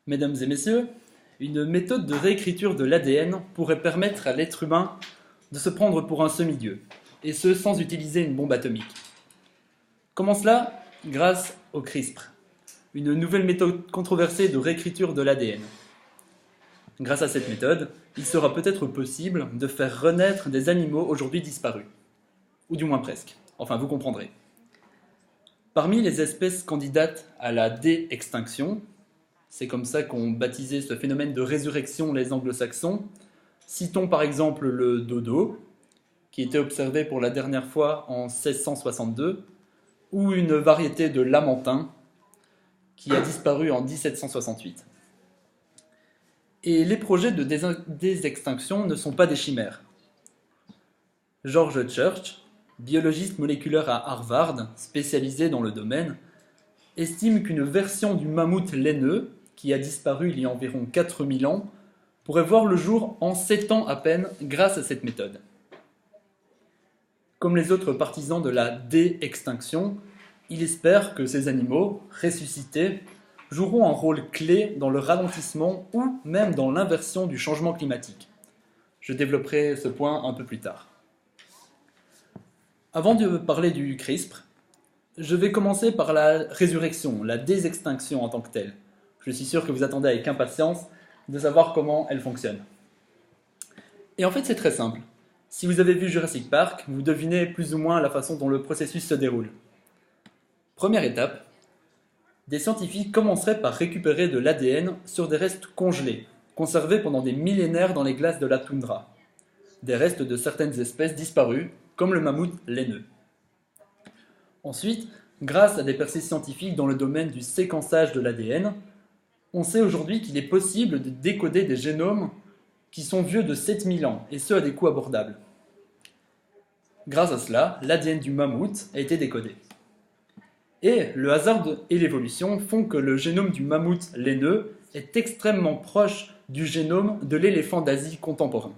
Mesdames et messieurs, une méthode de réécriture de l'ADN pourrait permettre à l'être humain de se prendre pour un semi-dieu, et ce sans utiliser une bombe atomique. Comment cela? Grâce au CRISPR, une nouvelle méthode controversée de réécriture de l'ADN. Grâce à cette méthode, il sera peut-être possible de faire renaître des animaux aujourd'hui disparus. Ou du moins presque. Enfin, vous comprendrez. Parmi les espèces candidates à la dé-extinction, c'est comme ça qu'ont baptisé ce phénomène de résurrection les anglo-saxons, citons par exemple le dodo, qui était observé pour la dernière fois en 1662, ou une variété de lamentin, qui a disparu en 1768. Et les projets de désextinction ne sont pas des chimères. George Church, biologiste moléculaire à Harvard, spécialisé dans le domaine, estime qu'une version du mammouth laineux, qui a disparu il y a environ 4000 ans, pourrait voir le jour en 7 ans à peine grâce à cette méthode. Comme les autres partisans de la dé-extinction, il espère que ces animaux, ressuscités, joueront un rôle clé dans le ralentissement ou même dans l'inversion du changement climatique. Je développerai ce point un peu plus tard. Avant de parler du CRISPR, je vais commencer par la résurrection, la désextinction en tant que telle. Je suis sûr que vous attendez avec impatience de savoir comment elle fonctionne. Et en fait, c'est très simple. Si vous avez vu Jurassic Park, vous devinez plus ou moins la façon dont le processus se déroule. Première étape, des scientifiques commenceraient par récupérer de l'ADN sur des restes congelés, conservés pendant des millénaires dans les glaces de la toundra. Des restes de certaines espèces disparues, comme le mammouth laineux. Ensuite, grâce à des percées scientifiques dans le domaine du séquençage de l'ADN, on sait aujourd'hui qu'il est possible de décoder des génomes qui sont vieux de 7000 ans, et ce à des coûts abordables. Grâce à cela, l'ADN du mammouth a été décodé. Et le hasard et l'évolution font que le génome du mammouth laineux est extrêmement proche du génome de l'éléphant d'Asie contemporain.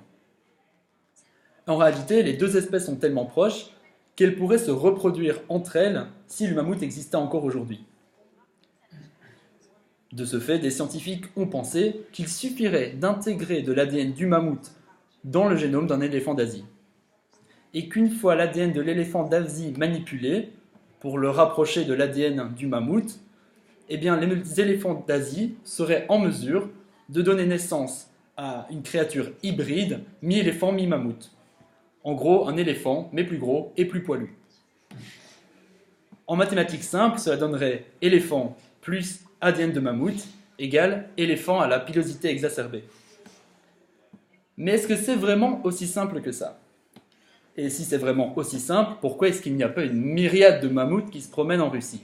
En réalité, les deux espèces sont tellement proches qu'elles pourraient se reproduire entre elles si le mammouth existait encore aujourd'hui. De ce fait, des scientifiques ont pensé qu'il suffirait d'intégrer de l'ADN du mammouth dans le génome d'un éléphant d'Asie. Et qu'une fois l'ADN de l'éléphant d'Asie manipulé, pour le rapprocher de l'ADN du mammouth, eh bien, les éléphants d'Asie seraient en mesure de donner naissance à une créature hybride, mi-éléphant, mi-mammouth. En gros, un éléphant, mais plus gros et plus poilu. En mathématiques simples, cela donnerait éléphant plus ADN de mammouth égale éléphant à la pilosité exacerbée. Mais est-ce que c'est vraiment aussi simple que ça? Et si c'est vraiment aussi simple, pourquoi est-ce qu'il n'y a pas une myriade de mammouths qui se promènent en Russie?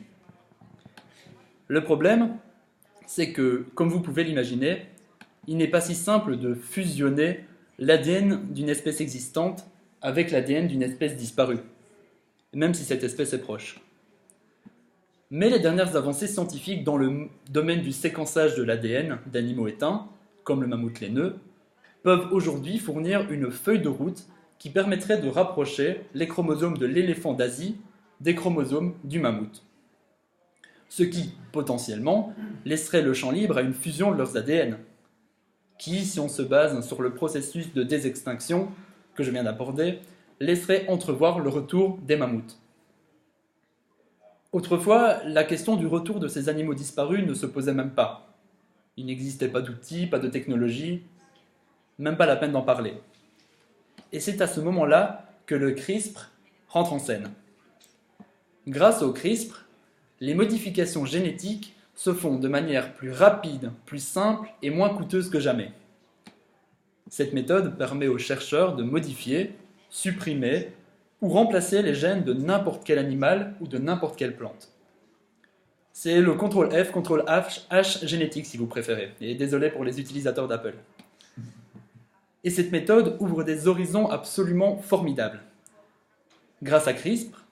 Le problème, c'est que, comme vous pouvez l'imaginer, il n'est pas si simple de fusionner l'ADN d'une espèce existante avec l'ADN d'une espèce disparue, même si cette espèce est proche. Mais les dernières avancées scientifiques dans le domaine du séquençage de l'ADN d'animaux éteints, comme le mammouth laineux, peuvent aujourd'hui fournir une feuille de route qui permettrait de rapprocher les chromosomes de l'éléphant d'Asie des chromosomes du mammouth. Ce qui, potentiellement, laisserait le champ libre à une fusion de leurs ADN, qui, si on se base sur le processus de désextinction que je viens d'aborder, laisserait entrevoir le retour des mammouths. Autrefois, la question du retour de ces animaux disparus ne se posait même pas. Il n'existait pas d'outils, pas de technologie, même pas la peine d'en parler. Et c'est à ce moment-là que le CRISPR rentre en scène. Grâce au CRISPR, les modifications génétiques se font de manière plus rapide, plus simple et moins coûteuse que jamais. Cette méthode permet aux chercheurs de modifier, supprimer ou remplacer les gènes de n'importe quel animal ou de n'importe quelle plante. C'est le CTRL F, CTRL H génétique si vous préférez. Et désolé pour les utilisateurs d'Apple. Et cette méthode ouvre des horizons absolument formidables. Grâce à CRISPR,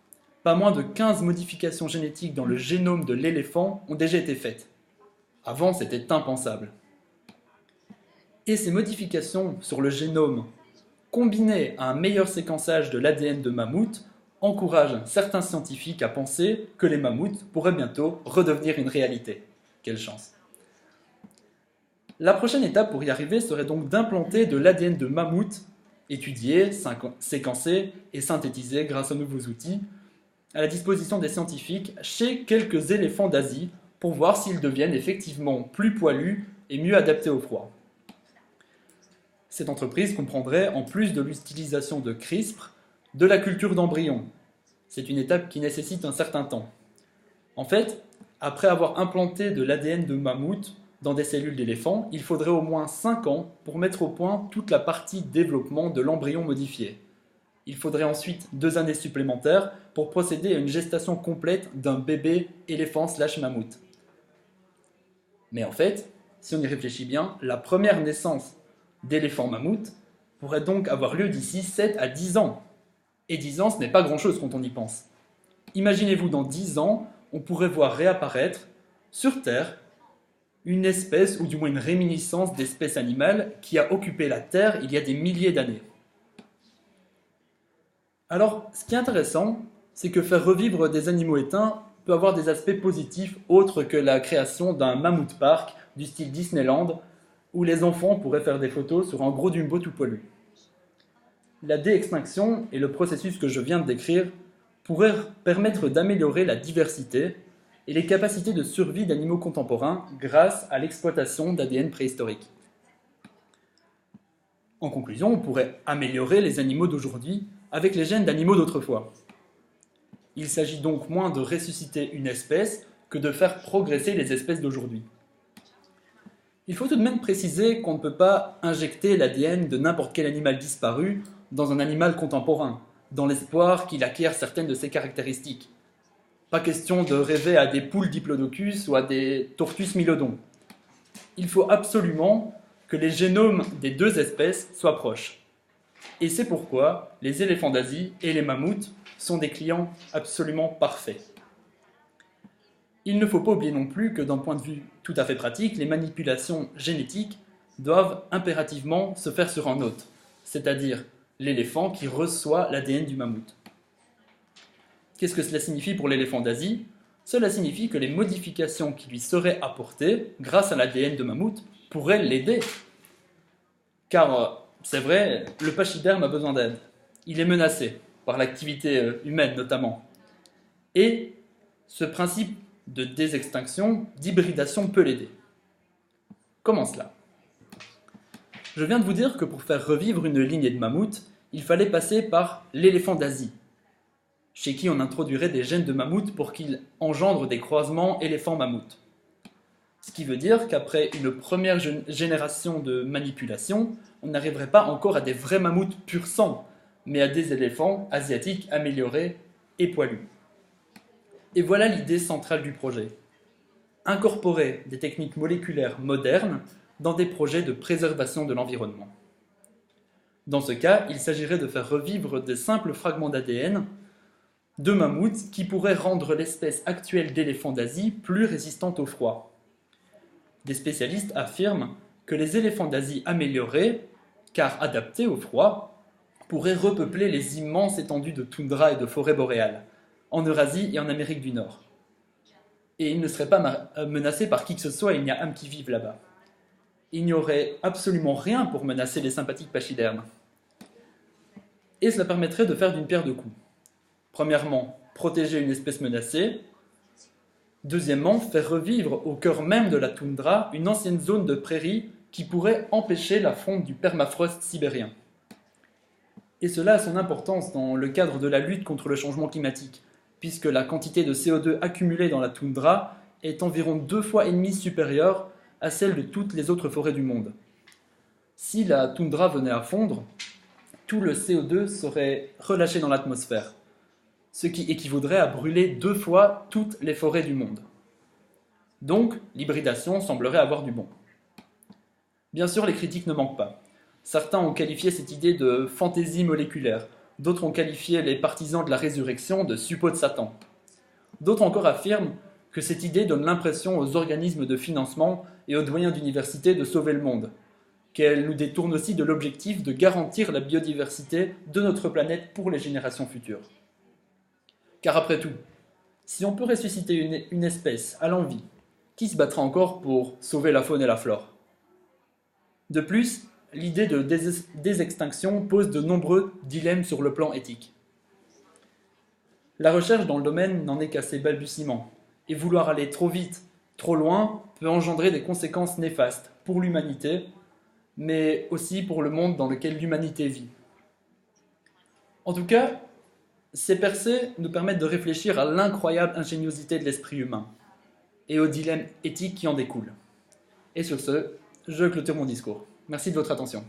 pas moins de 15 modifications génétiques dans le génome de l'éléphant ont déjà été faites. Avant, c'était impensable. Et ces modifications sur le génome, combinées à un meilleur séquençage de l'ADN de mammouth, encouragent certains scientifiques à penser que les mammouths pourraient bientôt redevenir une réalité. Quelle chance! La prochaine étape pour y arriver serait donc d'implanter de l'ADN de mammouth, étudié, séquencé et synthétisé grâce aux nouveaux outils, à la disposition des scientifiques chez quelques éléphants d'Asie pour voir s'ils deviennent effectivement plus poilus et mieux adaptés au froid. Cette entreprise comprendrait, en plus de l'utilisation de CRISPR, de la culture d'embryons. C'est une étape qui nécessite un certain temps. En fait, après avoir implanté de l'ADN de mammouth dans des cellules d'éléphant, il faudrait au moins 5 ans pour mettre au point toute la partie développement de l'embryon modifié. Il faudrait ensuite 2 années supplémentaires pour procéder à une gestation complète d'un bébé éléphant/mammouth. Mais en fait, si on y réfléchit bien, la première naissance d'éléphant-mammouth pourrait donc avoir lieu d'ici 7 à 10 ans. Et 10 ans, ce n'est pas grand-chose quand on y pense. Imaginez-vous, dans 10 ans, on pourrait voir réapparaître sur Terre une espèce, ou du moins une réminiscence d'espèce animale qui a occupé la Terre il y a des milliers d'années. Alors, ce qui est intéressant, c'est que faire revivre des animaux éteints peut avoir des aspects positifs autres que la création d'un mammouth park du style Disneyland, où les enfants pourraient faire des photos sur un gros Dumbo tout poilu. La déextinction et le processus que je viens de décrire pourraient permettre d'améliorer la diversité et les capacités de survie d'animaux contemporains grâce à l'exploitation d'ADN préhistorique. En conclusion, on pourrait améliorer les animaux d'aujourd'hui avec les gènes d'animaux d'autrefois. Il s'agit donc moins de ressusciter une espèce que de faire progresser les espèces d'aujourd'hui. Il faut tout de même préciser qu'on ne peut pas injecter l'ADN de n'importe quel animal disparu dans un animal contemporain, dans l'espoir qu'il acquiert certaines de ses caractéristiques. Pas question de rêver à des poules diplodocus ou à des tortues smilodon. Il faut absolument que les génomes des 2 espèces soient proches. Et c'est pourquoi les éléphants d'Asie et les mammouths sont des clients absolument parfaits. Il ne faut pas oublier non plus que d'un point de vue tout à fait pratique, les manipulations génétiques doivent impérativement se faire sur un hôte, c'est-à-dire l'éléphant qui reçoit l'ADN du mammouth. Qu'est-ce que cela signifie pour l'éléphant d'Asie? Cela signifie que les modifications qui lui seraient apportées grâce à l'ADN de mammouth pourraient l'aider. Car, c'est vrai, le pachyderme a besoin d'aide. Il est menacé, par l'activité humaine notamment. Et ce principe de désextinction, d'hybridation peut l'aider. Comment cela? Je viens de vous dire que pour faire revivre une lignée de mammouth, il fallait passer par l'éléphant d'Asie, chez qui on introduirait des gènes de mammouth pour qu'il engendre des croisements éléphant-mammouth. Ce qui veut dire qu'après une première génération de manipulation, on n'arriverait pas encore à des vrais mammouths pur sang, mais à des éléphants asiatiques améliorés et poilus. Et voilà l'idée centrale du projet. Incorporer des techniques moléculaires modernes dans des projets de préservation de l'environnement. Dans ce cas, il s'agirait de faire revivre des simples fragments d'ADN de mammouths qui pourraient rendre l'espèce actuelle d'éléphant d'Asie plus résistante au froid. Des spécialistes affirment que les éléphants d'Asie améliorés, car adaptés au froid, pourraient repeupler les immenses étendues de toundra et de forêts boréales, en Eurasie et en Amérique du Nord. Et ils ne seraient pas menacés par qui que ce soit, il n'y a âme qui vive là-bas. Il n'y aurait absolument rien pour menacer les sympathiques pachydermes. Et cela permettrait de faire d'une pierre deux coups. Premièrement, protéger une espèce menacée. Deuxièmement, faire revivre au cœur même de la toundra une ancienne zone de prairie qui pourrait empêcher la fonte du permafrost sibérien. Et cela a son importance dans le cadre de la lutte contre le changement climatique, puisque la quantité de CO2 accumulée dans la toundra est environ 2,5 fois supérieure à celle de toutes les autres forêts du monde. Si la toundra venait à fondre, tout le CO2 serait relâché dans l'atmosphère, ce qui équivaudrait à brûler 2 fois toutes les forêts du monde. Donc, l'hybridation semblerait avoir du bon. Bien sûr, les critiques ne manquent pas. Certains ont qualifié cette idée de fantaisie moléculaire, d'autres ont qualifié les partisans de la résurrection de suppôt de Satan. D'autres encore affirment que cette idée donne l'impression aux organismes de financement et aux doyens d'université de sauver le monde, qu'elle nous détourne aussi de l'objectif de garantir la biodiversité de notre planète pour les générations futures. Car après tout, si on peut ressusciter une espèce à l'envi, qui se battra encore pour sauver la faune et la flore? De plus, l'idée de désextinction pose de nombreux dilemmes sur le plan éthique. La recherche dans le domaine n'en est qu'à ses balbutiements, et vouloir aller trop vite, trop loin, peut engendrer des conséquences néfastes pour l'humanité, mais aussi pour le monde dans lequel l'humanité vit. En tout cas, ces percées nous permettent de réfléchir à l'incroyable ingéniosité de l'esprit humain et aux dilemmes éthiques qui en découlent. Et sur ce, je clôture mon discours. Merci de votre attention.